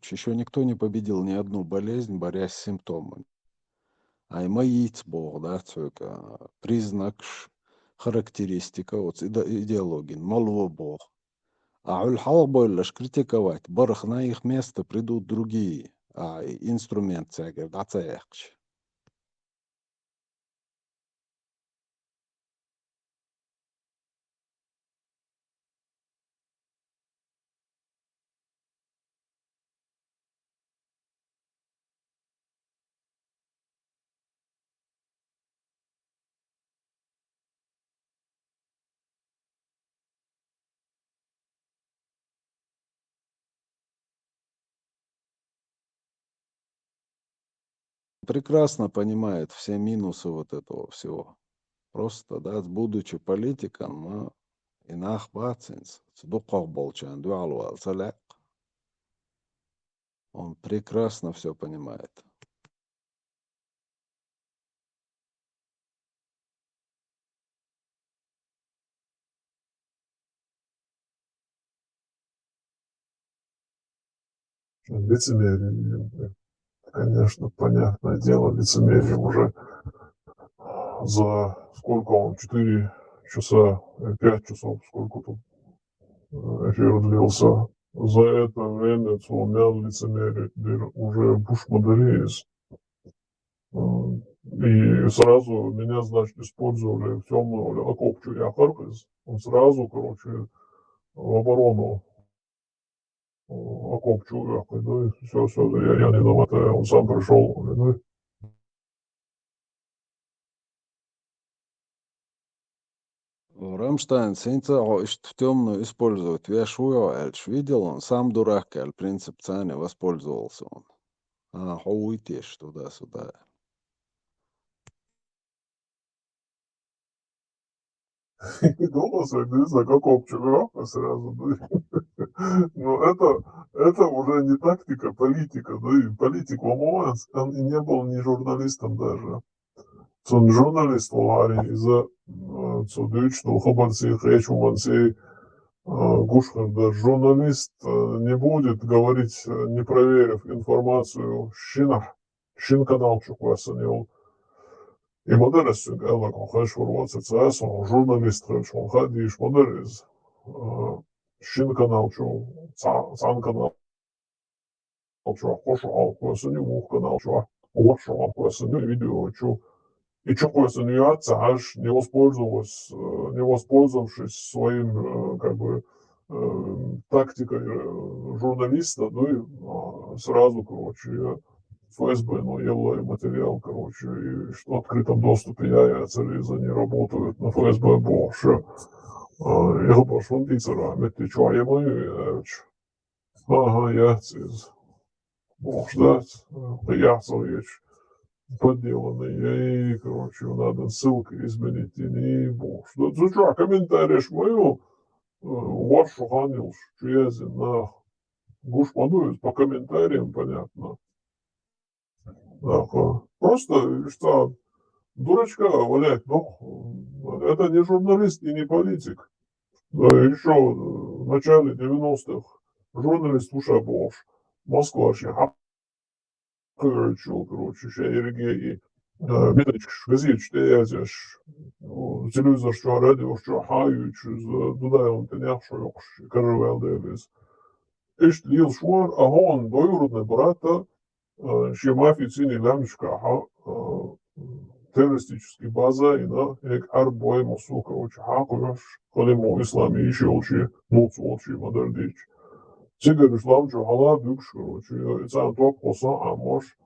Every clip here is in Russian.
Александрович, еще никто не победил ни одну болезнь, борясь с симптомами. А имеет Бог, да, только признак, характеристика, вот идеология, малого Бог. А ульхал бойлаш критиковать, барах на их место придут другие, инструменты, говорят, прекрасно понимает все минусы вот этого всего. Просто, да, будучи политиком, инах бацинс, цдуках болчан, дуалуал, саляк. Он прекрасно все понимает. Лицемерие, конечно, понятное дело, лицемерие уже за сколько он, 4 часа, 5 часов, сколько тут эфир длился. За это время цунамян лицемерие уже буш модерис. И сразу меня, значит, использовали в темную окопчу я Харкис. Он сразу, короче, в оборону окопчу я, ну и все, я не виноват, он сам пришел, ну, Рамштайн синца в темную использовать. Я видел, он сам дурак, принцип цены воспользовался он. Хуйтишь туда-сюда. и думал, что это за окопчу я сразу, да. Но это уже не тактика, политика, да, и политик Ломоэнс, он и не был ни журналистом даже. Zum Journalist var iza zu Deutsch noch обанцих речь уманцей Гушхарда. Журналист не будет говорить, не проверив информацию, шин канал чуквасанил. И модерес элла конхаш формация цаас, он журналист хэвч конхадиш модерес. Шин канал чу, цан канал чу, хошу алкуасанил, мух канал чу, лошо алкуасанил, видео чу. И что консумиация аж не воспользовавшись своим, как бы, тактикой журналиста, ну и сразу, короче, ФСБ, ну, являю материал, короче, и что в открытом доступе яйца они работают на ФСБ больше. Я пошел дицера, ты что, я мою, ага, я бог ждать, яйца вещь подделанные, и, короче, надо ссылку изменить, и не бог. Ну, ты что, комментариешь мою, вашу ханил, что я на гуш подует по комментариям, понятно. Ага. Просто, что, дурачка валять, ну, это не журналист и не политик. Да, еще в начале 90-х журналист Уша Бош, Москва вообще, короче, ще Ергеї. Міточкаш, газетчите язяш, телевизор, що радіо, що хають, додаємо теняк, що йокш, каравел девіз. Ишт ліл швар, а гон двоюродне брата, ще мафії ціні лямшка, террористический база, и на як арбой мосу, короче, хакуяш, холимо ислами, еще учи, нуцу учи, модердич. Цигар исламчу, хала, бюкш, короче, цан топ, коса, а мош,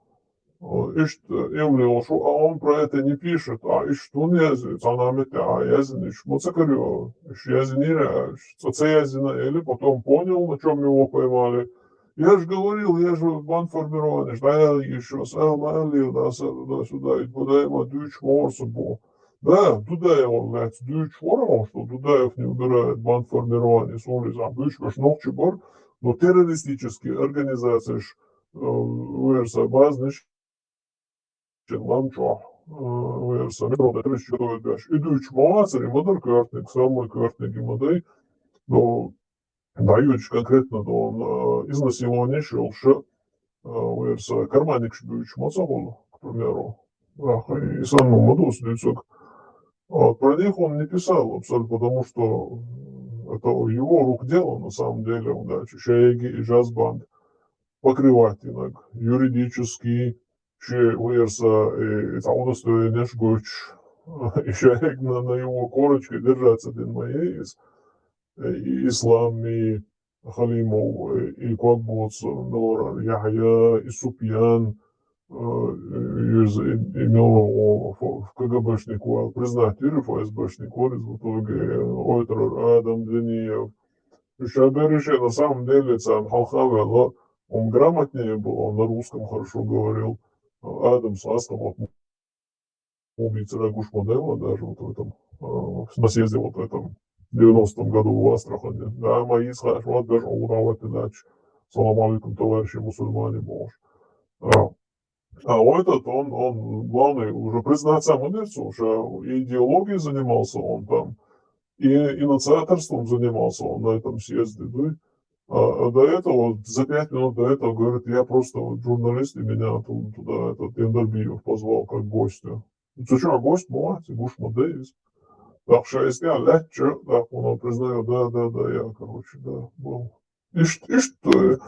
Emre şu on проекта не пишет, а и что не yazıyor? Цанамете, а yazın iş. Моцакарю, yazın не це yazın или потом понял, на чем его поймали. Я же говорил, я же банформированный, да я еще сам да, сюда, и туда ему дюч морсу был. Да, туда его, блядь, дюч ворон, что туда их не убирают банформирование, соли за дюч, ваш ногче бар, но террористические организации, уверса базниш, Lamčo samierunāt trešķi dodaš. Iduči mācari, madar kārtnieki, samai kārtnieki, madai, no даючи конкретно to iznasilonieši vairs karmānieks bijuši Мацагон, к примеру, и самому Мадусницу. Про них он не писал абсолютно, потому что это его рук дело на самом деле, да, Чешеги и джаз-банд покрывать иногда юридически, че вырса и там удостоверение гоч, еще на его корочке держаться один моей и ислам, и Халимов, и Квакбоц, Мелора, Яхя, и Супьян, имел в КГБшнику, признать или ФСБшнику, в итоге Ойтер, Адам Дениев. Шаберище на самом деле сам Халхаве, но он грамотнее был, он на русском хорошо говорил. Адам Састом, вот убийца Рагуш Модела, даже вот в этом, на съезде вот в этом 90-м году в Астрахани. Да, мои скажешь, вот даже удавать иначе. Салам алейкум, товарищи мусульмане, боже. Этот, он главный, уже признаться мудрецу, уже и идеологией занимался он там, и инициаторством занимался он на этом съезде, да? До этого, за 5 минут до этого, говорит, я просто вот журналист, и меня туда этот Эндербиев позвал как гостя. Ты что, гость, мать, Гушма Дэвис. Так, 6 дня, лечо, так, он признает, да, я, короче, да, был. И что,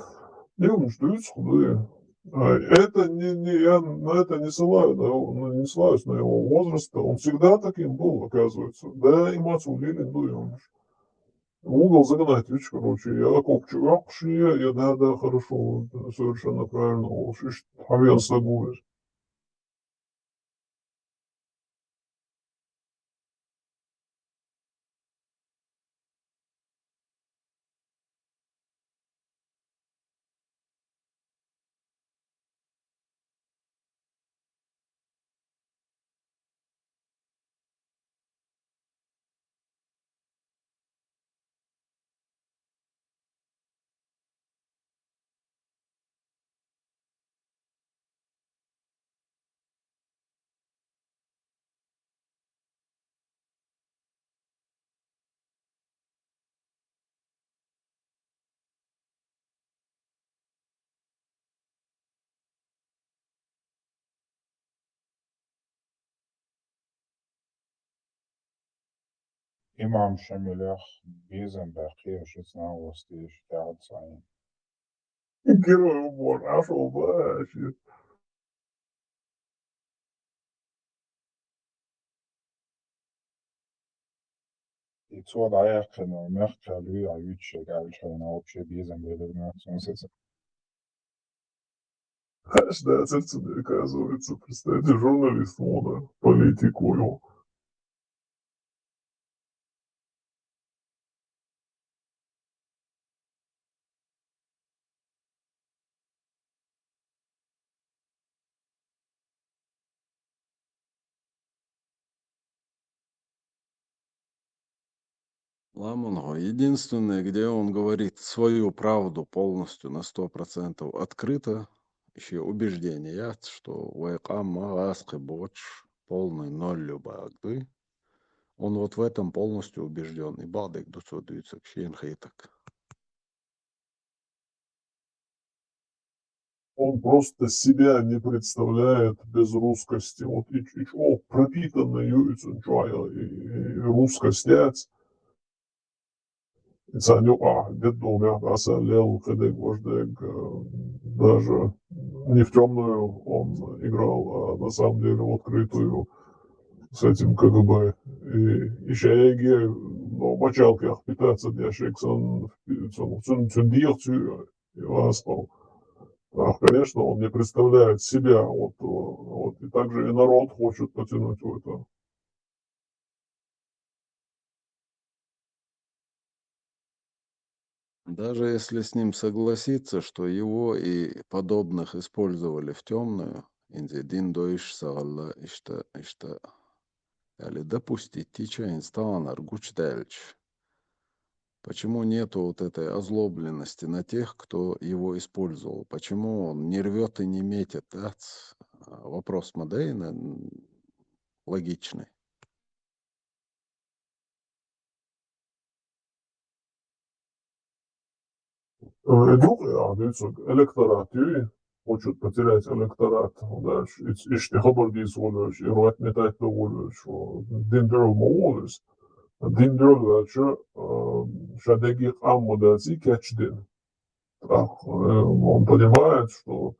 не умеешь, худые. Это я на это не ссылаюсь, не ссылаюсь на его возраст, он всегда таким был, оказывается. Да, и мать убили, ну, в угол загнать, видишь, короче, я копчу, я, да, хорошо, совершенно правильно, Хавьян Сагуешь. Imam Шамилях, Безенбахи, 16 стяцай. Герой убор, нашел, вообще. I tror, der er noget mærke lyder og udsøg af utræner opsøg Безенбахи, som sætter. Каждая ответственная, оказывается, представьте, журналист, мода, политику его. Ламонго. Единственное, где он говорит свою правду полностью на 100% открыто, еще убеждение, что Вайкама Аски Боч полный ноль любагды. Он вот в этом полностью убежден. И Бадек Дуцодуицак, Шенхейтак. Он просто себя не представляет без русскости. Вот и пропитанный и русскость. Саню, где-то я солел, когда даже не в темную он играл, а на самом деле в открытую с этим КГБ. И шеги, но мочалках питаться для шексон, и ласкал. Конечно, он не представляет себя, вот, и также и народ хочет потянуть в это. Даже если с ним согласиться, что его и подобных использовали в темную, инзидин доиш сагалла ишта, или допустить тича инстан аргуч дальч. Почему нету вот этой озлобленности на тех, кто его использовал? Почему он не рвет и не метит? Да? Вопрос Мадейна логичный. Друг, электорат, хочет потерять электорат, дальше, işte haberdiyse oluyor, ruhmetayda oluyor, şu dindirolma oluyor. Dindirol şu шадеги аммодаци кечдин. Так, он понимает, что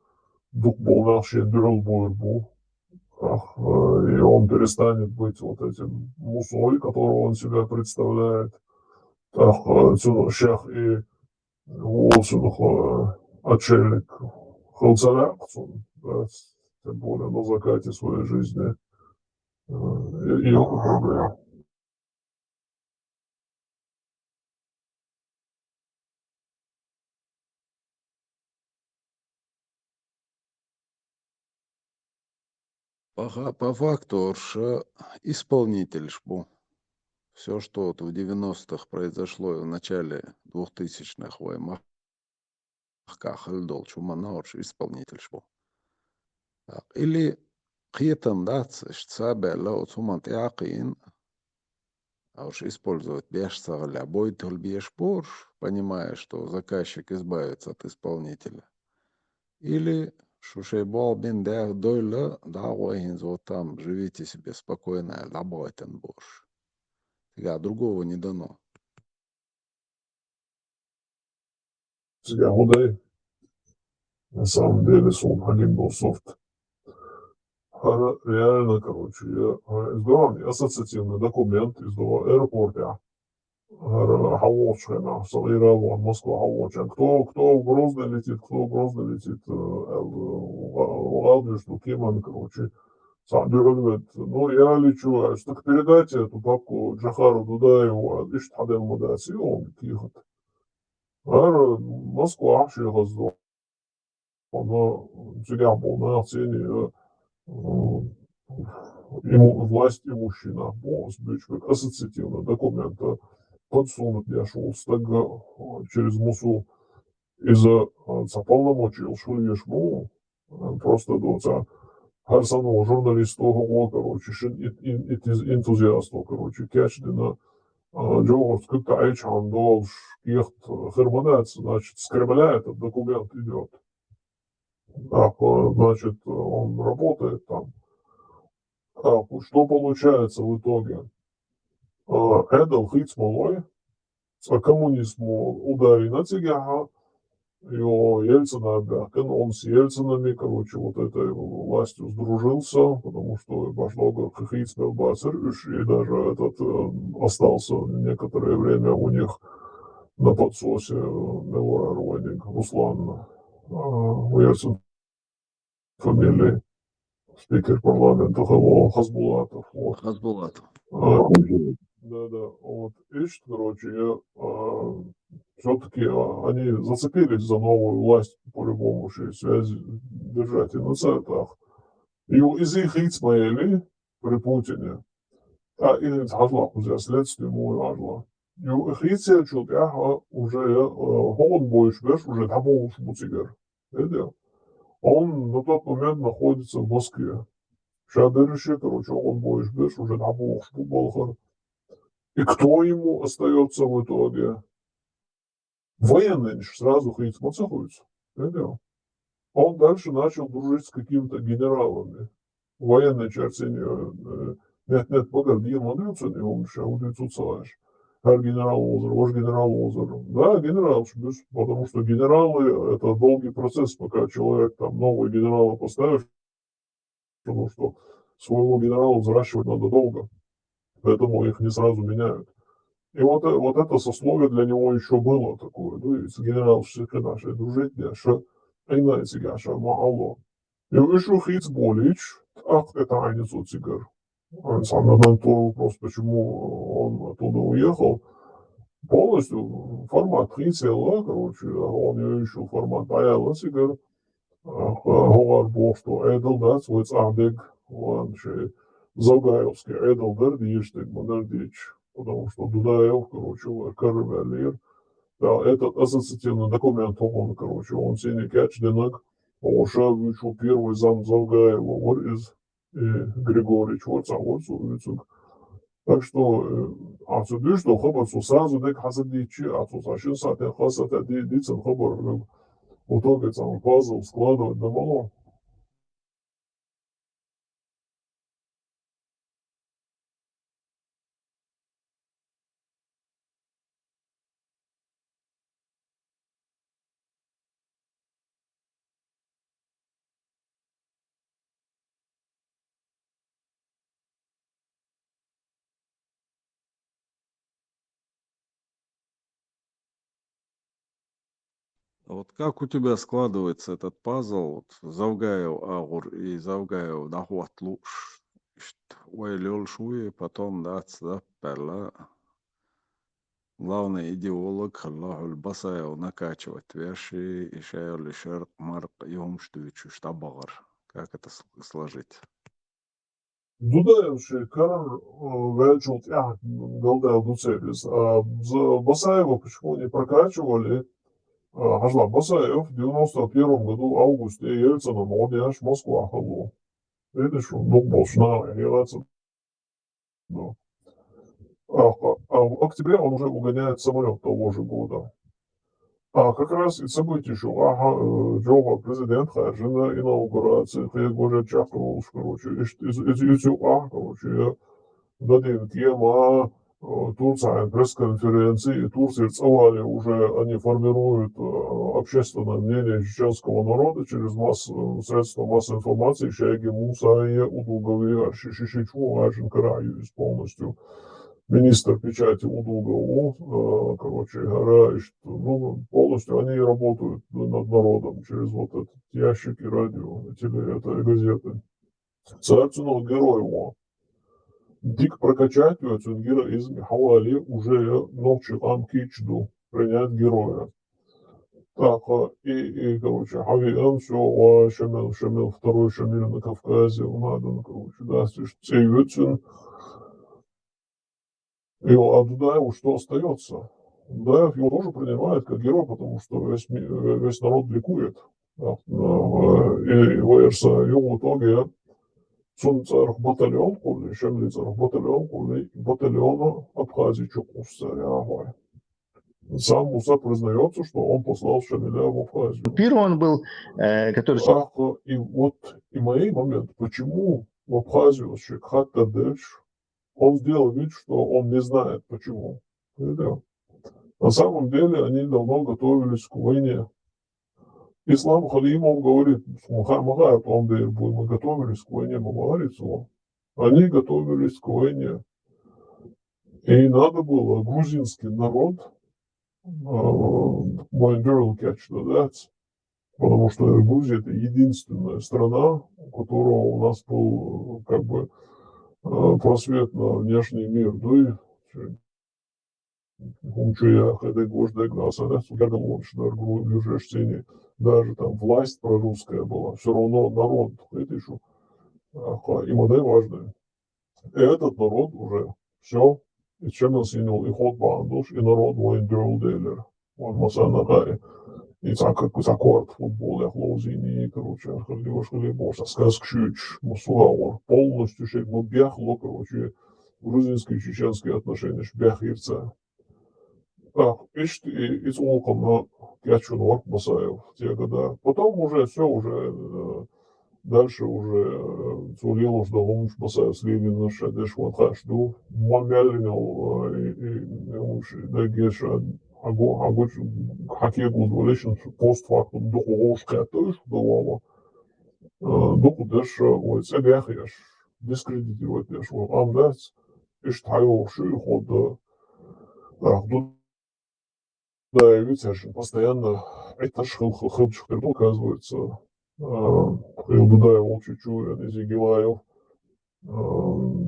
дух был вообще дырл был, и он перестанет быть вот этим мусой, которого он себя представляет. Так, шах и Волсунг отшельник Халцаракцун, да, тем более на закате своей жизни, и его проблем. По факту, исполнитель был. Все, что вот в 90-х произошло и в начале 2000-х в Махках, Эльдол, Чуманауш, исполнитель был. Или قيتم داتس سابع لو ثم تعقين أو использовать беш сагля бойтул беш борш, понимая, что заказчик избавится от исполнителя. Или шушейбол бин дэх дойля дауэйн вот там живите себе спокойно, лабойтен борш. Другого не дано. Сега Худай, на самом деле, сон Хагин был софт. Реально, короче, я издавал ассоциативный документ, издавал аэропорта. Хавошина, Салирова, Москва, Хавошина. Кто в Грозный летит, кто в Грозный летит, Ладно, что Кеман, короче, сам говорит, ну я лечу, так передайте эту папку Джахару Дудаеву, ишь Хадел Мудаси, он кихот. Москва, Шехаздо, но тебя был на оцене власть имущина, как ассоциативный документ подсунут я шел через мусу из-за полномочий шульешму просто до Харсану журналисту, короче, энтузиасту, короче, кячдина Джоуз как-то он должен ехать херманец, значит, с Кремля этот документ идет. Так, значит, он работает там. Так, что получается в итоге? Эдел хит смолой, коммунизму ударил на тяга, его Ельцина обякан, он с Ельцинами, короче, вот этой властью сдружился, потому что пошло как хит Бацер, и даже этот остался некоторое время у них на подсосе Мелора Руслан Ельцин фамилии, спикер парламента Хазбулатов. Вот. Хазбулатов. Да, вот, ищет, короче, все-таки они зацепились за новую власть, по-любому, связи держать и на центах. И из их Ицмаэли при Путине, и Хазла, уже следствие мой Хазла. И у их Ицмаэли уже он больше, уже там уж мутигер. Он на тот момент находится в Москве. Шадырыще, короче, он больше, уже там уж Балхар. И кто ему остается в итоге? Военные сразу ходить моцахуются. Он дальше начал дружить с какими-то генералами. Военные части нет, погоди, мудрецу не умеешь, а мудрецу целаешь. Генерал Лозер, ваш генерал Лозер. Да, генерал, потому что генералы это долгий процесс, пока человек там нового генерала поставишь, потому что своего генерала взращивать надо долго. Поэтому их не сразу меняют. И вот это сословие для него еще было такое. Ну, и генерал нашей дружить, что иная цыгаша, мало. И еще Хиц Болич, это Айнис Цигар. Он сам задал тот вопрос, почему он оттуда уехал. Полностью формат Хицела, короче, он еще формат Айла Цигар. Говорил Бог, что Эдел, да, свой цадык, он же Заугаевский, Эдел, Дердиштык, Модердич. Потому что Дудаев, короче, Карвелир, да, этот ассоциативный документ, он, короче, он синий кячдинок, Ошавич, первый зам Заугаева, Ворис и Григорьевич, вот сам, Так что отсюда, что хабар сразу дек хасадичи, отсюда сатен хасата дицен хабар в итоге там пазл складывать на мало. А вот как у тебя складывается этот пазл, вот Завгаев Агур и Завгаев Нахуатлуш, Уайлел Шуи, потом да, Перла. Главный идеолог Аллаху Басаев накачивать веши и шею шерк марк юмштучу штабагар. Как это сложить? Дудаев Карен Вельчулт, Голдел Дуцелис. Басаева почему не прокачивали? Хажла Басаев в 91 году августе Ельцина молодежь Москва халу. Видишь, ну, большна, Ельцин. А в октябре он уже угоняет самолет того же года. А как раз и события, что Джова президент Харжина инаугурации, ты уже чакнул, короче, короче, дадим тема Турция, пресс-конференции, Турции целали уже, они формируют общественное мнение чеченского народа через средства массовой информации, Шайги Мусае, Удугове, Шишичу, Ажинкараю полностью. Министр печати Удугову, короче говоря, ну, полностью они работают над народом через вот этот ящик и радио, это газеты. Соответственно, герой его. Дик прокачать героя из Хавали уже ночью Амкичду принять героя. Так, короче, Хавиан все, Шамил, второй Шамиль на Кавказе, Мадан, короче, да, Цейвицин. И а Дудаеву что остается? Дудаев его тоже принимает как герой, потому что весь народ ликует. Да, и в итоге Царх батальон, кулли, Шемлицарх батальон, кулли, батальона Абхазии Чукусаря. Сам Муса признается, что он послал Шамиля в Абхазию. Первый он был, который... И вот и мои моменты, почему в Абхазию Шейхат Тадеш, он сделал вид, что он не знает почему. На самом деле они давно готовились к войне. Ислам Халимов говорит, мы готовились к войне, мы говорит его. Они готовились к войне. И надо было грузинский народ catch, потому что Грузия это единственная страна, у которого у нас был как бы просвет на внешний мир. Даже там власть прорусская была, все равно народ, это еще и модель важная. И этот народ уже все, и чем он снял и ход бандуш, и народ воин дерлделер. Он масанагай. И так как аккорд футбол, я хлоузини, короче, архаливошкали боша, сказк шуч, мусуаур, полностью шейк, ну бяхло, короче, грузинские и чеченские отношения, бях ирца. Так, и цолком на Кячунор Басаев в те года. Потом уже все, уже дальше уже Цулил уж дал Басаев с Левина, Шадеш, Ватхашду, Мамялинил, и уж Дагеша, Агоч, Хакегу, Дволещин, постфактум, Духовушка, то есть давало. Духу Дэш, ой, Цебяхеш, дискредитировать Дэш, Амдац, Иштайо, Шихода, да, и ведь постоянно это хылчик оказывается. Дудаев чуть-чуть, из Егилаев,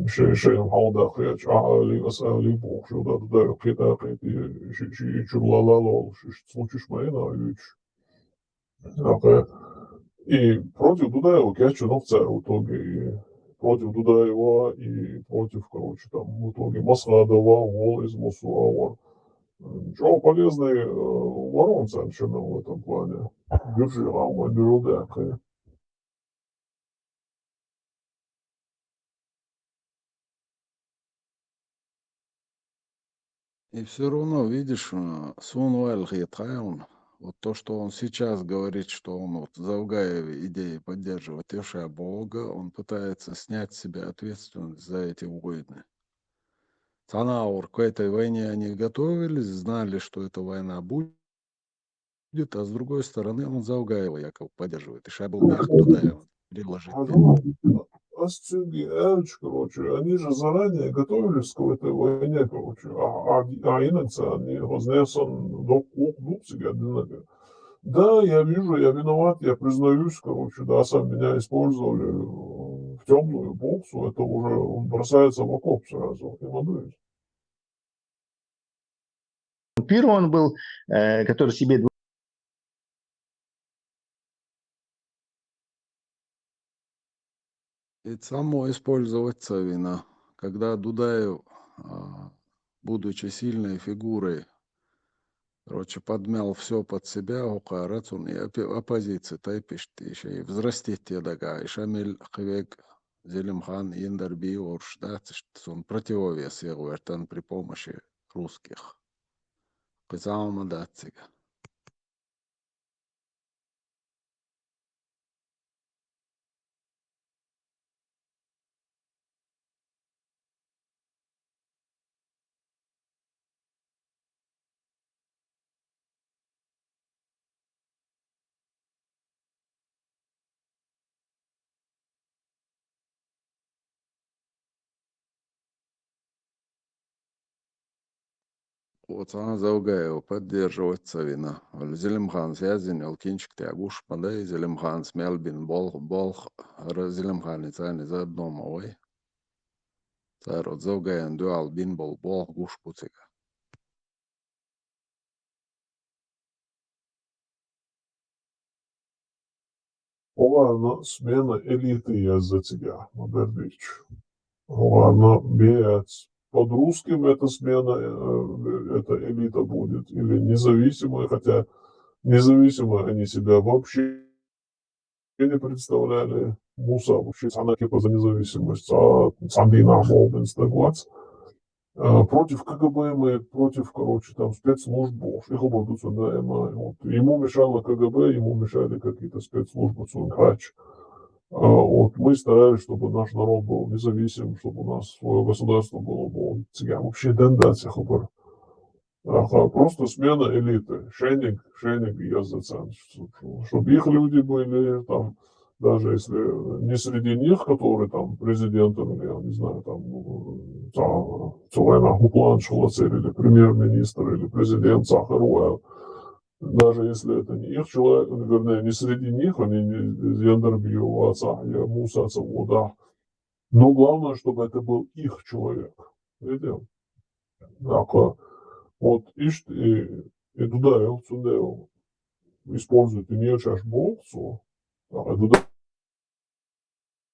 шеем халдах, я али бог, что да, Дудаев китах, и чурлалало, случай шмайна, и против Дудаева Кячунов царь в итоге, и против Дудаева, и против, короче, там, в итоге Масхадова, Вол из Мусуауа. Чего полезный ворон совершенно в этом плане. Держи, мама, дурудак. И все равно, видишь, Сунуэль Гетхаун, вот то, что он сейчас говорит, что он вот Завгаевой идеи поддерживает Иша Бога, он пытается снять с себя ответственность за эти войны. Танаур к этой войне они готовились, знали, что эта война будет, а с другой стороны он Завгаева якобы поддерживает. И Шабл Мех туда приложить. Асцюги, Эльч, короче, они же заранее готовились к этой войне, короче, а иногда они вознесен до Лупцига, да, я вижу, я виноват, я признаюсь, короче, да, сам меня использовали в темную боксу, это уже он бросается в окоп сразу, не надуюсь. Первый он был, который себе И само использовать Цавина. Когда Дудаев, будучи сильной фигурой, короче, подмял все под себя, Гукарец, он и оппозиции тайпишь, еще и взрастить те дага, и Шамиль Хвег, Зелимхан, Индарби, Оршда, он противовес его вертан при помощи русских. Кызаума датцига. Вот она Заугаева поддерживать Цавина. Зелимхан связан, Алкинчик тягуш, подай, Зелимхан смелбин, болх, Зелимхан и цани за одном, ой. Царот Заугаен дуал бин болх, гуш пуцика. Ладно, смена элиты я за тебя, Модербич. Ладно, бец. Под русским эта смена, эта элита будет, или независимая, хотя независимые они себя вообще не представляли. Муса вообще она типа за независимость, а Сандина Молденс против КГБ мы, против, короче, там спецслужб, что да, вот. Ему мешало КГБ, ему мешали какие-то спецслужбы, Цунхач. Вот мы старались, чтобы наш народ был независим, чтобы у нас свое государство было. Сега вообще дендация хабар. Просто смена элиты. Шейник и Языцан. Чтобы их люди были там, даже если не среди них, которые там президентом или, я не знаю, там, Цулайна Гуплан Шулацер или премьер-министр или президент Сахаруэл, даже если это не их человек, вернее, не среди них, они не Яндербию, отца, я Муса, да. Но главное, чтобы это был их человек. Видел? Так, вот, и туда, используют имеющую болцу, а туда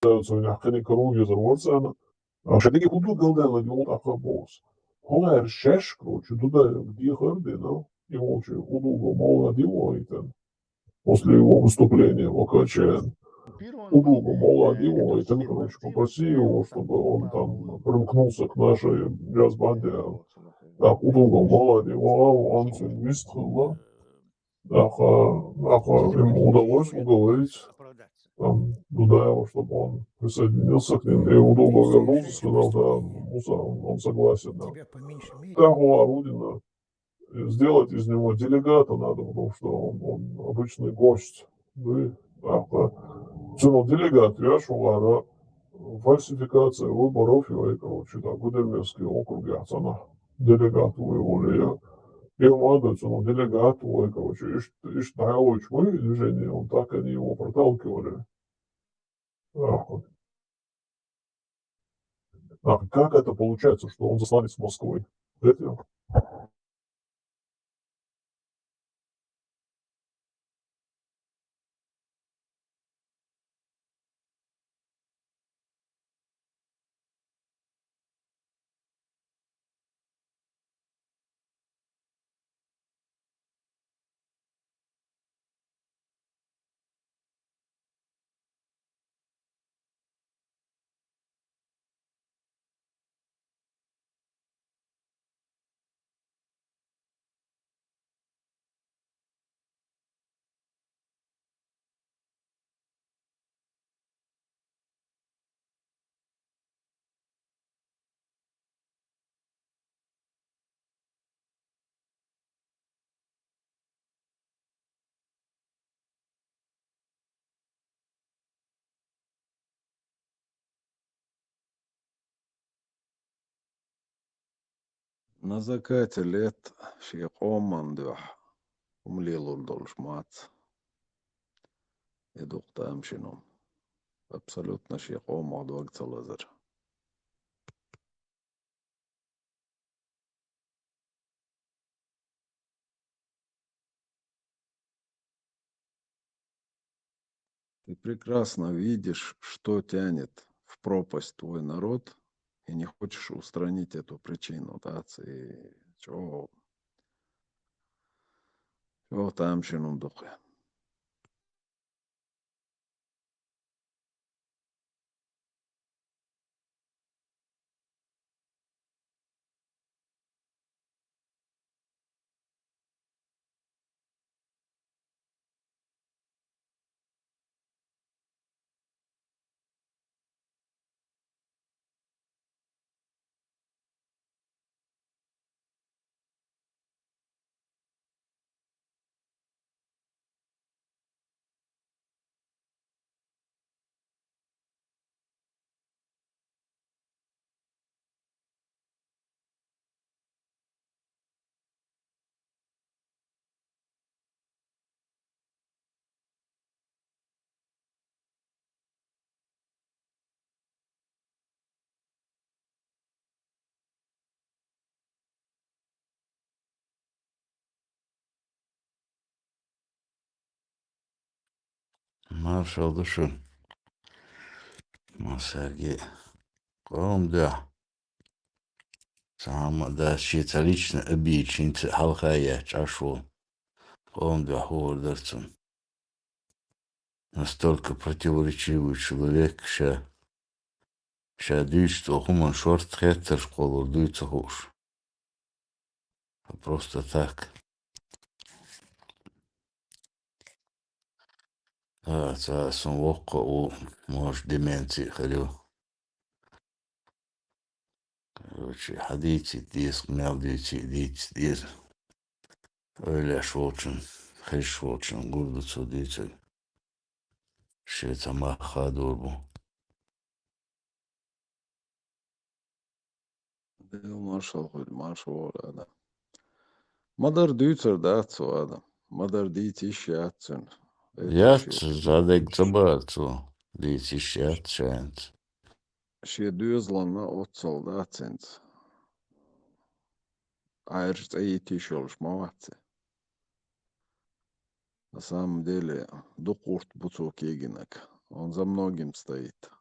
някакви круги зарваться, а ще таки худу гълдена дюл така болс. Хола е шеш, короче, туда где хърдина, и молча удуго мол надевает, после его выступления в ОКЧН. Удуго мол надевает, короче, попроси его, чтобы он там примкнулся к нашей джаз-банде. Так, удуго мол надевал, он все выстрелил. Ему удалось уговорить там, Дудаева, чтобы он присоединился к ним. И удобно вернулся, сказал, да, Муса, он согласен. Да. Так была Рудина. Сделать из него делегата надо, потому что он обычный гость. Да, да. Делегат, я шла, фальсификация выборов, и, короче, да, Гудермевский округ, я цена делегат вывели. Илмада, делегат, ой, короче, иш Дайлович, мы движение, он так они его проталкивали. Вот. Как это получается, что он засланец Москвы? Это На закате лет ши командух умлилун долшмат идух тамшинум. Абсолютно ши команд вакцалазар. Ты прекрасно видишь, что тянет в пропасть твой народ, и не хочешь устранить эту причину, да, и чего там шинум духе. Маршал души. Сергей. قوم ده سام ده شيء лично обидчик халхая чашу. قوم ده هو درتون. Настолько противоречивый человек, что дышит, что он шорт хеттер школу дуется хуш. Просто так. Это сумвока у может деменции ходил. Короче, ходите, диск, мелдите, диск. Öyle шволчен, хешволчен, гурдуцу дицей. Шетама хадурбу. Маршал, да. Мадар дюцер, да, цуада. Мадар дити шатцен. Это Я задек забацу. Дици шат шанс. ши дюзлан на отцол, да, ценц. Айрш эйти шолш маватце. На самом деле, дукурт буцук егинок. Он за многим стоит.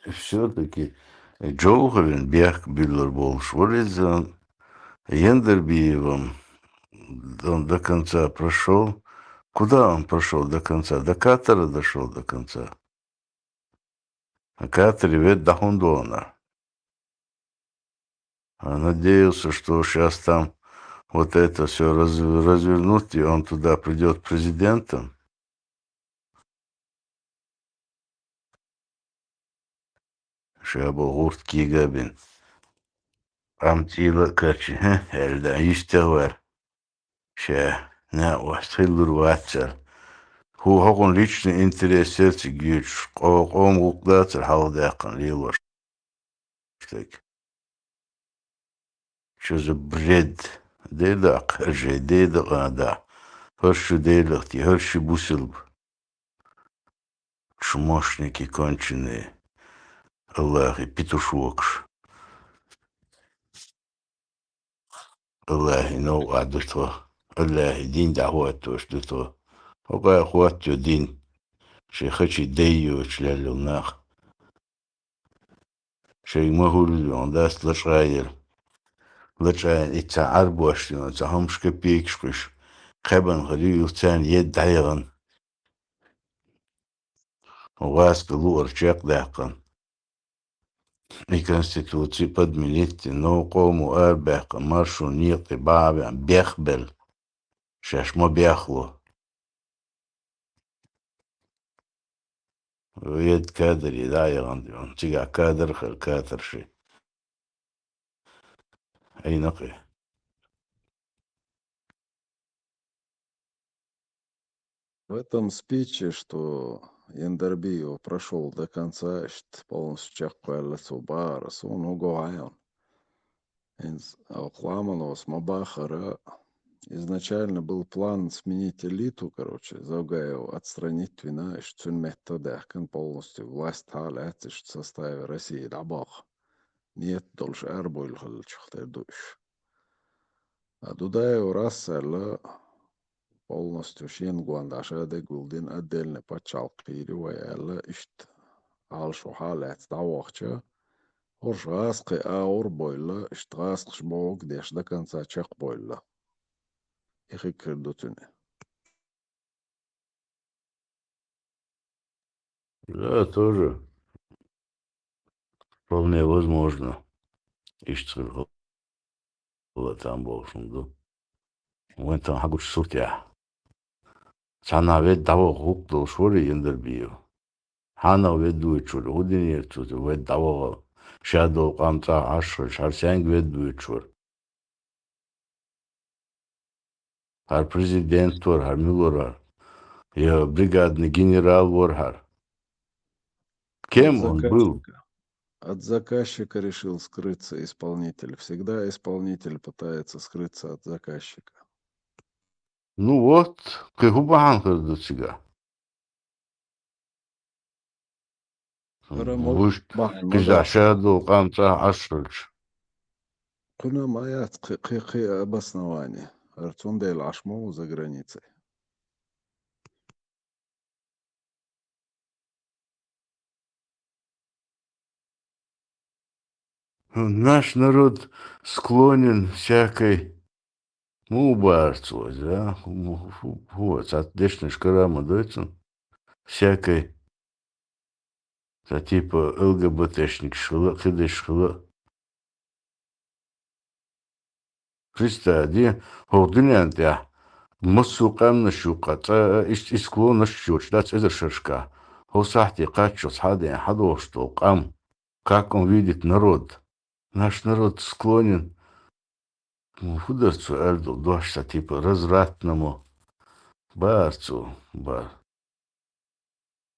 Все-таки Джоухарин бег Биллербол Шваризан Ендербиевым он до конца прошел. Куда он прошел до конца? До Катара дошел до конца. А Катаре ведь до Хондона. А надеялся, что сейчас там вот это все развернут, и он туда придет президентом. Шабо гурт кигабин. Амтила качи, эльда, истевар. Ша, на васхилур ватсар. هو هون личный интерес сердце гюч. Он укладцер халдакан лилош. Что за бред? Дедак, же дедак, да. Херши дедак, херши бусил. Чмошники конченые. Аллахи, петушокш. Аллахи, ну, адутво. Аллахи, дин да хуатто, что то. Окай хуатто дин. Шехачи дейю члялю нах. Шей могулю, он даст лашайер. Лачай, ица арбуашти, он захамшка пикшкуш. Хабан халю юцан ед дайган. Уаска луар чак дахкан. И конституции подмените, но кому арбеха, маршу нет и бабя, бехбел. Шашмо бяхло. يد كادر يداي غنديون تيجا كادر خل كادر شي أي نقي. В этом спиче, что Яндербио прошел до конца, что полностью чахпал Субарас, он угоян. Охламанос Мабахара. Изначально был план сменить элиту, короче, Заугаев отстранить Твина, и что метода, полностью власть халят, что в составе России дабах. Нет, дольше арбойл халчахтер душ. А Дудаев рассела полностью Шенгуан Ашаде Гулдин отдельно почал перевояла, ишт алшу халят давахча. Орш гасқи аур бойла, ишт гасқ шмог деш до конца чах бойла. Их и кирдутуне. Да, тоже вполне возможно. Ишцер там болшунду. Вентан хагуч сутя. Цанавет даво гуктол шори Яндербио. Хана ведуичур, удинир тут вед даво шадо камца ашр шарсянг ведуичур. Хар президент вор, хар милорар. Я бригадный генерал ворхар. Кем он был? От заказчика решил скрыться исполнитель. Всегда исполнитель пытается скрыться от заказчика. Ну вот, как убахан до сега. Вуш кизашадо камца ашр. Куна маят кы обоснование. Арцундель ашму за границей. Наш народ склонен всякой мубарцу, да, вот, отлично шкарама дойцем, всякой, за типа ЛГБТшник шхыла, хидыш шхыла. Представь, хординянт я, مسوقم نشوقات إسكلو نشوش لا تقدر شرشكا هو صحتي قاتشو صحادي حدوش толкам. Как он видит народ. Наш народ склонен художцу эльду дошта типа развратному барцу бар.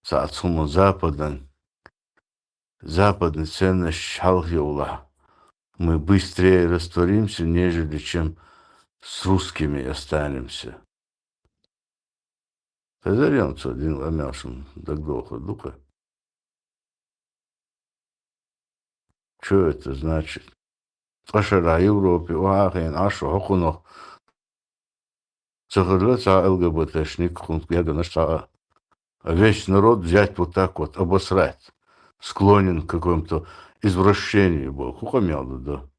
Сацуму западный ценность халхиула. Мы быстрее растворимся, нежели чем с русскими останемся. Позарем один ломяшем дагдоха духа. Что это значит? Ашара Европе, Уахен, Ашу, Хокуно. Цахарлица ЛГБТшник, Хункьяганашта. Весь народ взять вот так вот, обосрать. Склонен к какому-то извращению был. Хухамяду, да.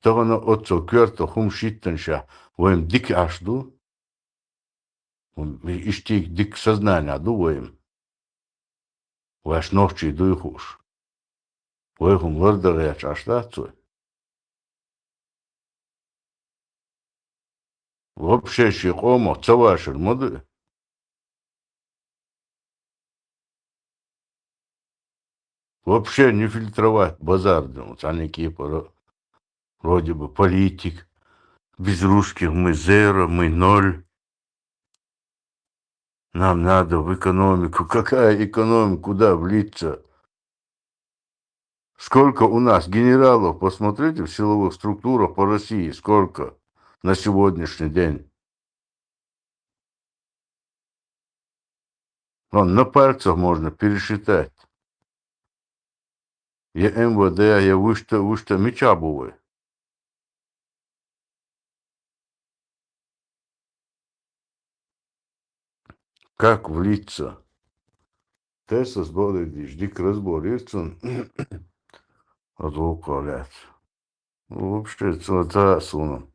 Того на отцо кверто хум шиттенша. Воем дик ашду. Иштик дик сознание ду воем. Ваш ночи ду и хуш. Воем лордагач аштацу. Вообще шикомо, цавашер моды. Вообще не фильтровать базар, думать, а не кипа, вроде бы политик, без русских мы зеро, мы ноль. Нам надо в экономику. Какая экономика? Куда влиться? Сколько у нас генералов, посмотрите, в силовых структурах по России, сколько на сегодняшний день. Вон, на пальцах можно пересчитать. Я МВД, я вышта меча бывает. Как влиться? Тесас будет дик разбориться, разлукалять. Вообще, это суном.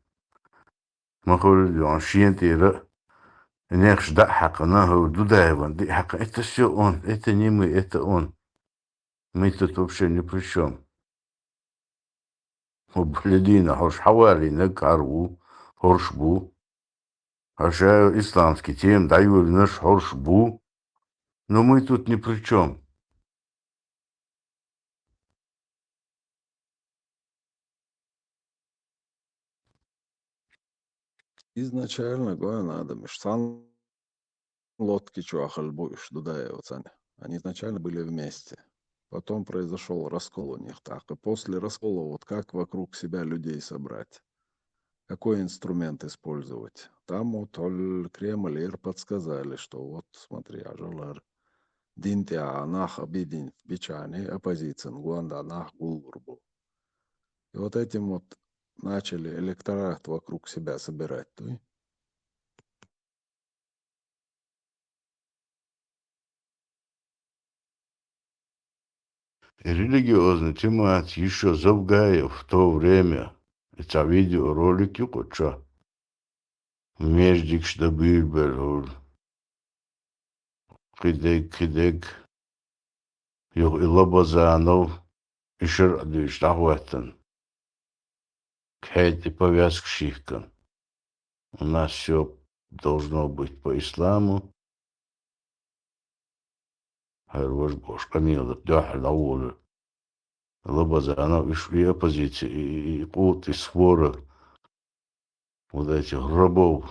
Махоль, он шьентира. Нехш да хака, нахуй, дудаеван, ди хака. Это все он, это не мы, это он. Мы тут вообще ни при чем. Блядина, хош хавари, накару, хоршбу. Хаша исламский тем, даю наш хоршбу. Но мы тут ни при чем. Изначально, надо, Мишсан лодки чуахал будешь, туда они изначально были вместе. Потом произошел раскол у них так. И после раскола вот как вокруг себя людей собрать? Какой инструмент использовать? Там вот Кремль и подсказали, что вот смотри, ажалар динти анах обидин бичани оппозицион гуанда анах гулгурбу. И вот этим вот начали электорат вокруг себя собирать. Религиозный темат еще Завгаев в то время. Это видеоролики, куча. Междик, что был, кидек, и Лобазанов, еще радуешь, тахватан. Кхайт и повязк шихкан. У нас все должно быть по исламу. Харваш бош, камила, даха, лаулы. Лобазанов, и оппозиции, и кут, и своры. Вот этих рабов.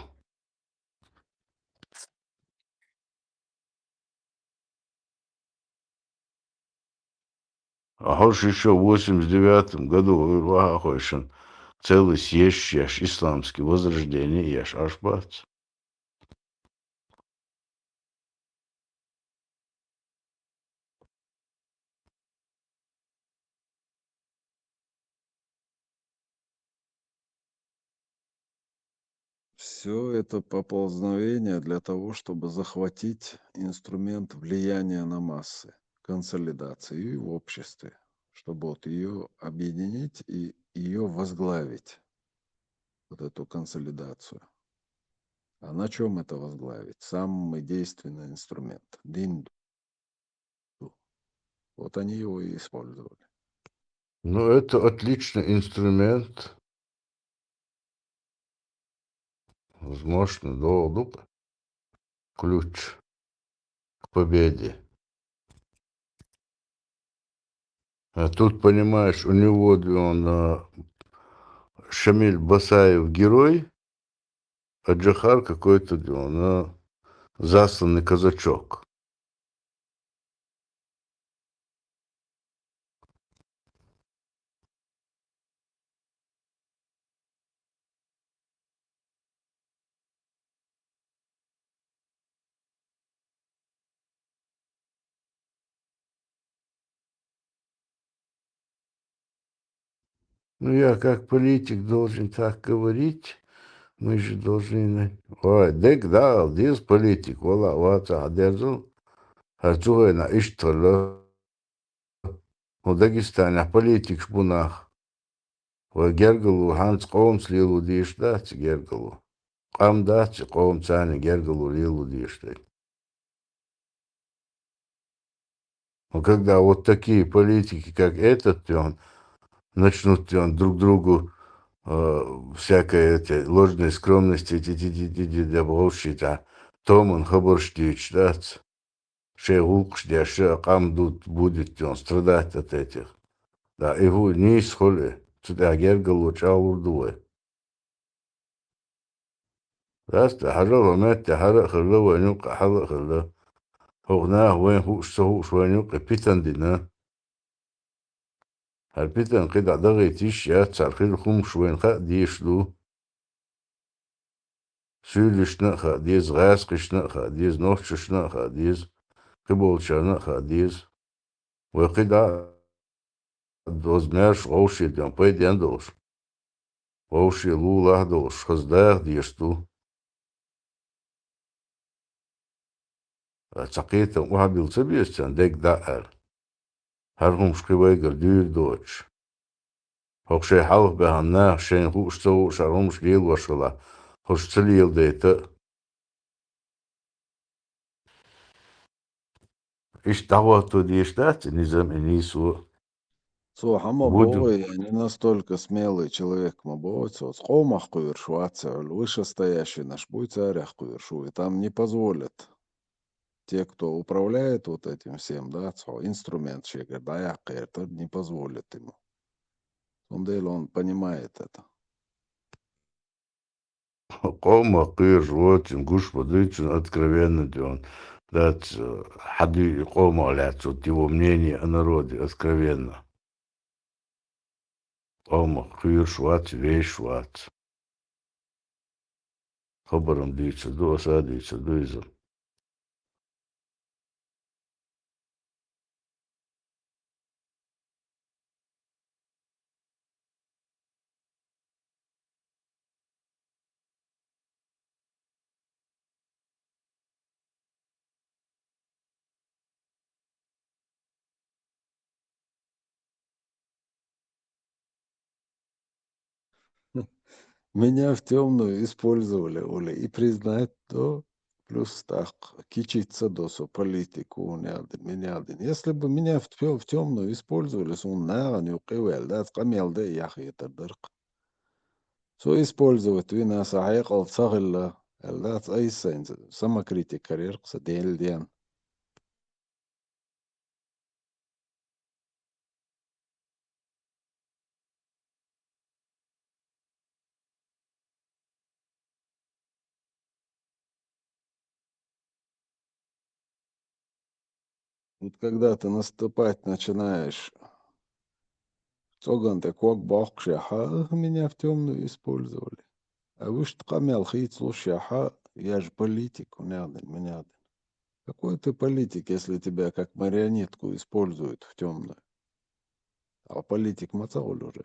А хош еще в 89 году Вахахойшин целый съезд яш исламский возрождение яш ашбац. Все это поползновение для того, чтобы захватить инструмент влияния на массы, консолидации и в обществе, чтобы вот ее объединить и ее возглавить, вот эту консолидацию. А на чем это возглавить? Самый действенный инструмент– динду. Вот они его и использовали. Ну, это отличный инструмент. Возможно, ключ к победе. А тут, понимаешь, у него он Шамиль Басаев герой, а Джахар какой-то он засланный казачок. Ну, я как политик должен так говорить. Мы же должны... Ой, дек да, диз политик, вала, вата, адерзу. Харцугайна иштала. У Дагестане политик шпунах. Ой, гергалу, ханц қоум слилу дишдать, гергалу. Қам дать, қоум цани, гергалу лилу дишдать. Но когда вот такие политики, как этот, начнут друг другу всякое эти ложные скромности, добавщита, том он хабаршти читать, шегулкшди, камдут будет он страдать от этих. Да, его не исхоли, сюда гергалу чаурдуэ. Раста, харава мэтта, хара харлава, нюка хала харла. Хогнаа вэн хуш сахуш вэнюка питандина. Харпитан кида дагайтиш я цархил хумш вэн ха дишлу. Südlichne hadis, Raskishne hadis, Nordschne hadis, Kibolchane hadis, Wakida dos Mersch Roshi, den Pediendos, Roshi Lulados, Hasdar, Diestu, Zaketa, Wabil Sabistian, Dek Daer, Harhum Skriweger, Dur Deutsch. Hoxshe half behanna, Shen Husto, Sharum Schliel Waschala, Hostelil Data. Ich dauerte die Stadt in diesem Enisu. Буду. Не настолько смелый человек мабойца, вот скомах кувершуаться, вышестоящий наш буй царях кувершу, и там не позволят те, кто управляет вот этим всем, да, инструмент шегер, да, это не позволит ему. Он понимает это. قوم قير واتن قوش بديتن откровенно он дать хады قوم على его мнение о народе откровенно. قوم قير шват весь шват. خبرم ديتش دو أساديتش دو إذا Меня в темную использовали, Оля, и признать то, плюс так, кичиться досу политику, меня. Если бы меня в темную использовали, он не укивал, да, скамел, да, яхи, это дырк. Со использовать вина сахайкал цагилла, да, ай сайнс, самокритик карьер, садел диан. Вот когда ты наступать начинаешь, Цоган так бахшаха, меня в темную использовали. А вы что камел хит слушаха, я же политик, меня. Какой ты политик, если тебя как марионетку используют в темную? А политик мацауль уже.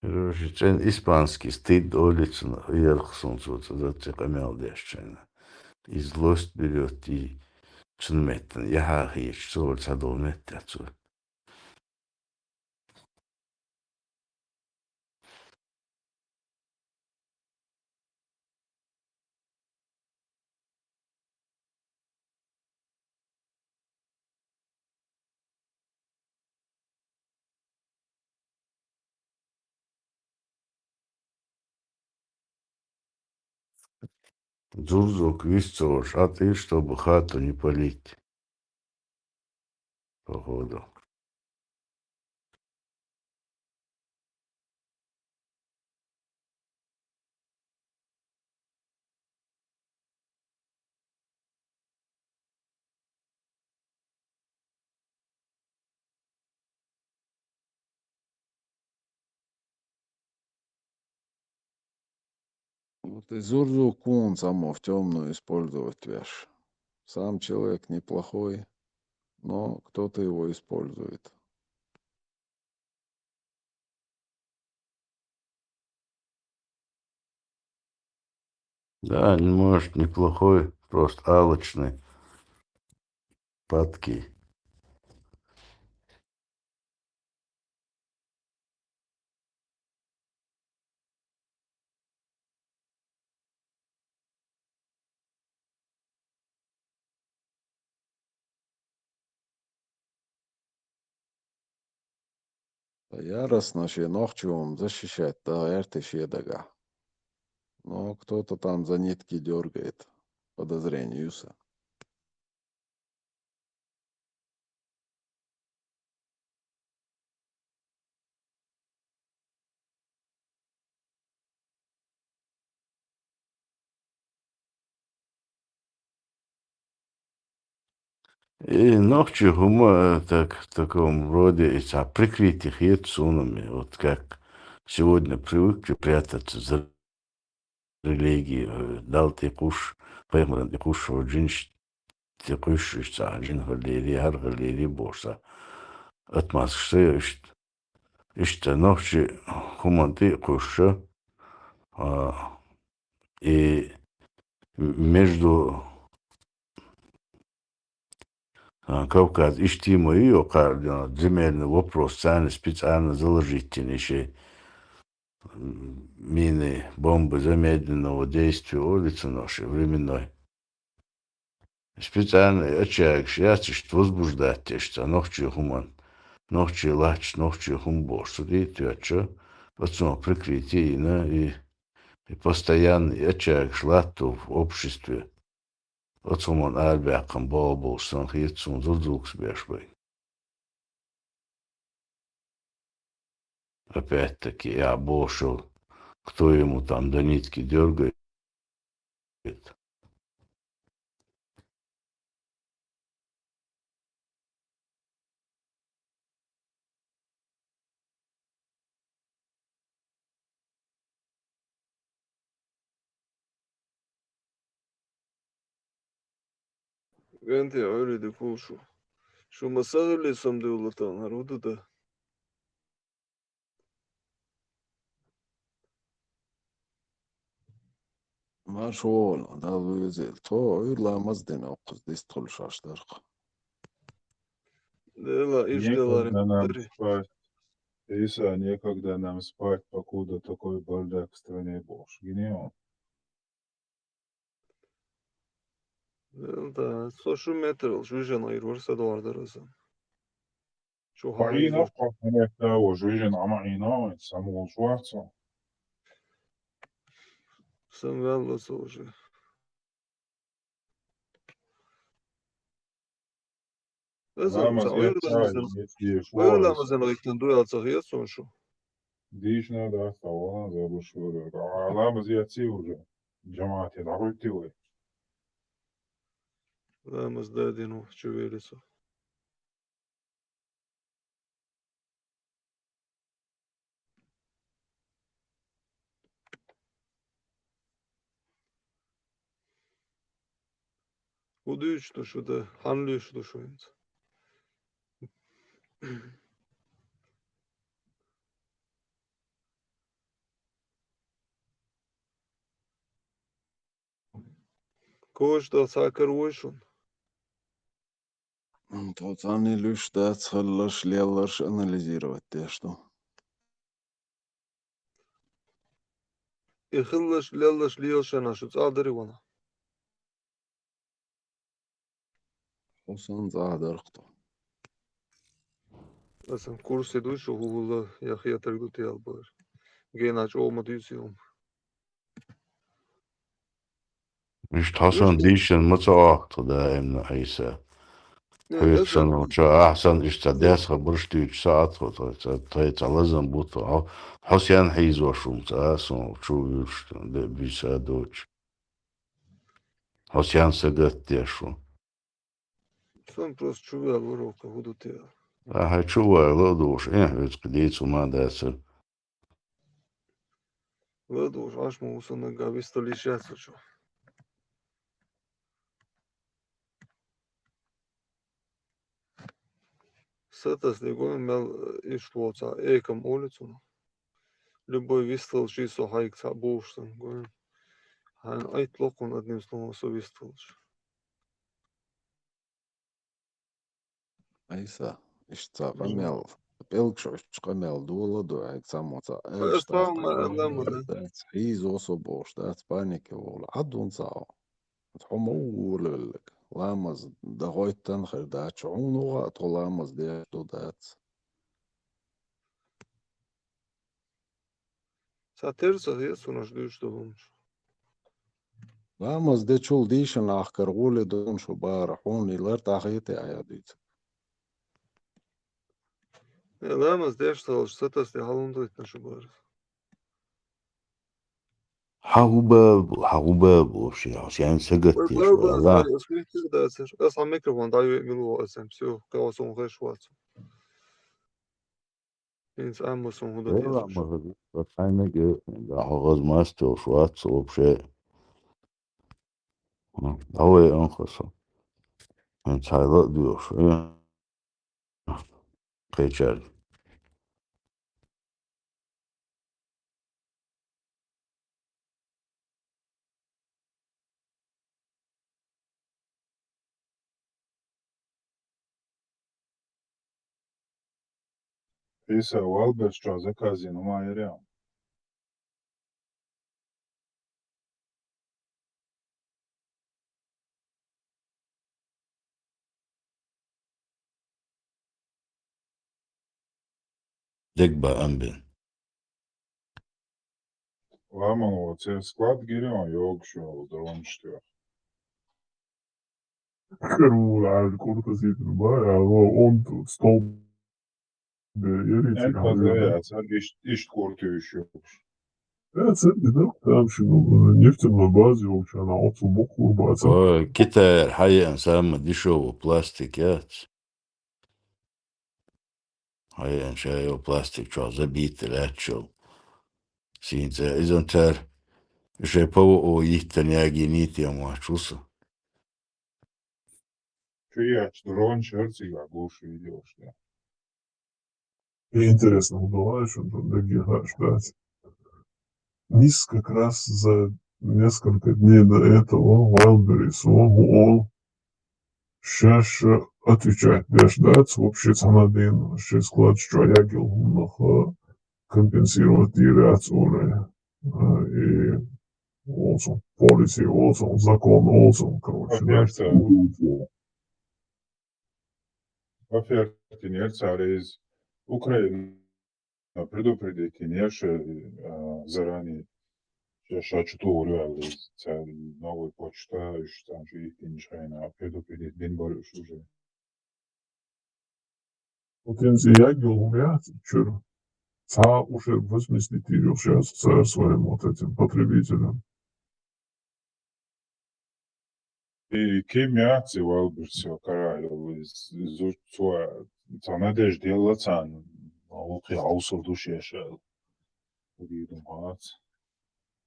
Короче, чен испанский стыд улицу вверх солнцу, это камел дешчина. И злость берет, и чунметтен. Я хахи, что садомет отсюда. Зурзук висцош, а ты, чтобы хату не полить, походу. Вот и Зурзу Кун само в темную использовать вяж. Сам человек неплохой, но кто-то его использует. Да, может, неплохой, просто алчный, падкий. Яростно ще ногчевым защищать, да, эртишедага. Но кто-то там за нитки дергает, подозрениюся. И ночью гума так, в таком роде и прикрыть их сунами, вот как сегодня привыкли прятаться за религии, дал ты куш, пойман ты куш, джинш, ты куш, джин галери, хар галери боса. Отмаз, что ишь ночью гума ты куш, и между Кавказ, Иштима и Окар, земельный вопрос, специально заложительнейший мины, бомбы замедленного действия улицы нашей временной. Специально очаг шляцишь возбуждать тебя, ногчи хуман, ногчи лач, ногчи хумбор, суди тяча, потом прикрытие, и постоянный очаг шлату в обществе. Потом он альбяком бобл, санхитсун, зудзукс бешбай. Опять-таки, я бошел, кто ему там до нитки дергает. Гэнти öyle de кулшу. Şu masa öyle samde ulatan harudu da. ما شغل هذا ويزيل تو إلا مزدنا وقص ديستخل شاشترق Dela işgalarim Некогда нам dari. спать. Иса, некогда нам спать, покуда такой бардак в стране больше. Где он? Da so şu metal şu janayır varsa da vardır asa. Şu Пари hayzo. нахуй, мне того, жизнь, ама иной, самого Шварца. Sen velvası olacak. Asa Лама sen зверца, если шварц, ayırlamazın ayıktan duyalsak ya son şu. дичь да, стала за душу. А лама зверцы уже. Джамати, нахуй ты вы. Lamaz dedin o çövelisi. Bu da üçtü şu da. Hanlı üçtü şu int. Koş da sakar uyuşun. Вот они лишь да цхаллаш леллаш анализировать те что. İhıllaş lallaş liyalşana şu tsadırı bana. Хусан заадыркту. Asan kurs edu şu huğula yaxiyatır du tiyal bağır. Genaç olmadı yüzüyorum. مش تحصل ديشن متوقع ده إن عيسى Asa حيتسن وشا أحسن إشتداس خبرش تيج ساعات تايت لازم بوتو حسيان حيز وشوم تاسون وشو يوش ده بيسا دوش حسيان سجت تيشو sen prost çuval var o kahudu tiyal. هاي شو لا دوش إيه هيك قديت وما داسل Laduş aşma usana gavista lişyatsa şu. Сатас легон мел иштвоца экам улицу. Любой вистал шисо хайк ца буштан. Гон. Хан айт локон одним словом со висталш. Айса ишца камел. Пелкшо камел дула до ай самоца Аз штат. там ламада. Хиз осо штат паники вол عدون صاو. حمول لك لامز دغويت تنخر داتش عونو غاتو لامز دي دو دات. Satersa je sunaš düştü olmuş. لامز دي تشول ديشن اخكر غولي دون شو بارحوني لر تاخيتي عياديت. Lamaz deštalš satas te halundojt našu bar. حبوباب وشي حسيان سجت تيشو Baba لا zari skriptir da ser. Ja sam mikrofon daju milu sam sve kao sam rešvac. Ins amo sam huda لا tjesuš. ما بس هاي نجي غاز ماستو شوات وبشيء هو أنخصه انت هاي لا دوش إيه قيشال Иса, Уалберс, что закази, ну май реал. Degba Ambin. Ламаново, це склад гирема йогшо, дронштё. Крура, курта зитруба, он тут столб еричи Это да, це іш куртуюш йогш. Это да, там еще нефтяной базе, вообще, она от субоку база. Kita hayan sama dishovo plastik yac. Hayan šajo plastik čo zabiti lečo. Since isn't there že povo o ihtan jagi niti amo čusa. Чуяч дрон шерцига гуш видеош, да. И интересно, удалось, что тут такие ждать. Низ как раз за несколько дней до этого Wildberries, он сейчас отвечает, да, ждать, вообще цанадин, что склад, что я гил, компенсировать реакцию, и Олсен, полиси Олсен, закон Олсен, короче, да. Оферти нерца из Украины предупредить нерше заранее. Сейчас что реализ, новый почта, что там же их не шайна, предупредить день борюсь уже. Потенциал гил, чур. Та уже возместитель сейчас своим вот этим потребителям. И кем я цевал бы все караю из зуцуа, та надежда делать сан, луки аусов душе шел. Видим хат.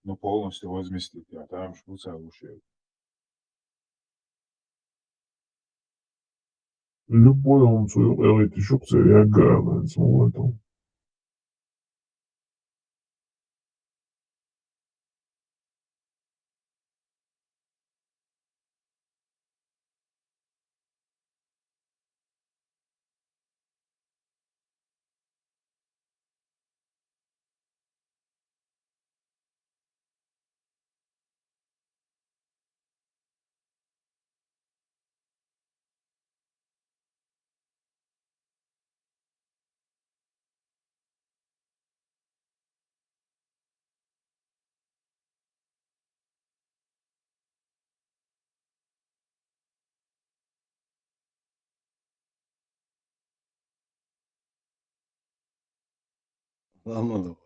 Ну полностью возместить, я там шпуца ушел. Любой он свою элит еще реагирует на это. Ламанов.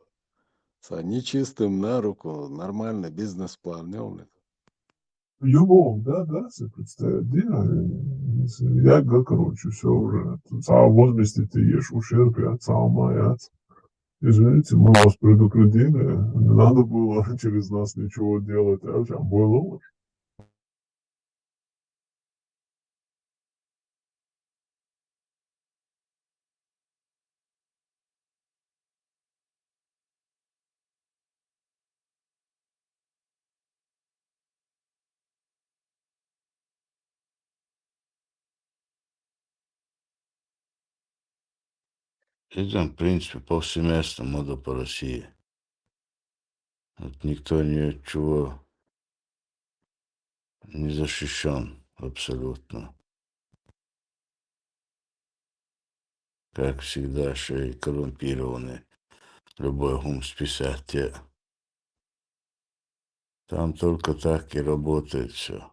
Нечистым на руку, нормальный бизнес-план, не он это. Любого, да, себе представить, я говорю, короче, все уже. Сам возместить ты ешь ущерб, я сам моя. Извините, мы вас предупредили, не надо было через нас ничего делать, а там было. Идем, в принципе, повсеместно мода по России. Вот никто ни от чего не защищен абсолютно. Как всегда, шеи коррумпированы. Любой гум списать те. Там только так и работает все.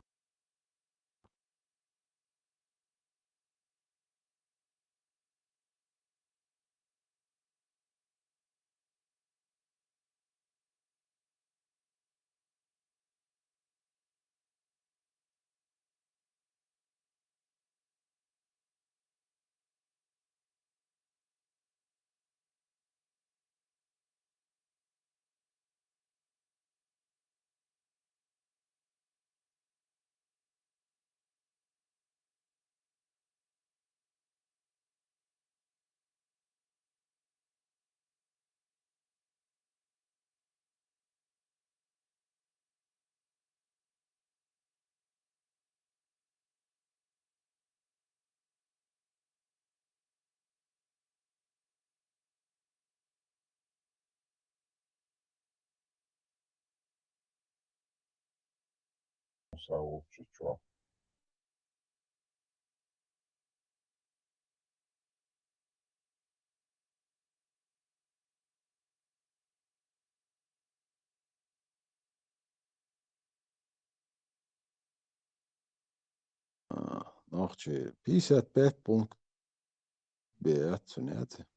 Сообщество. Нахчи 55 пункт беяцунятся.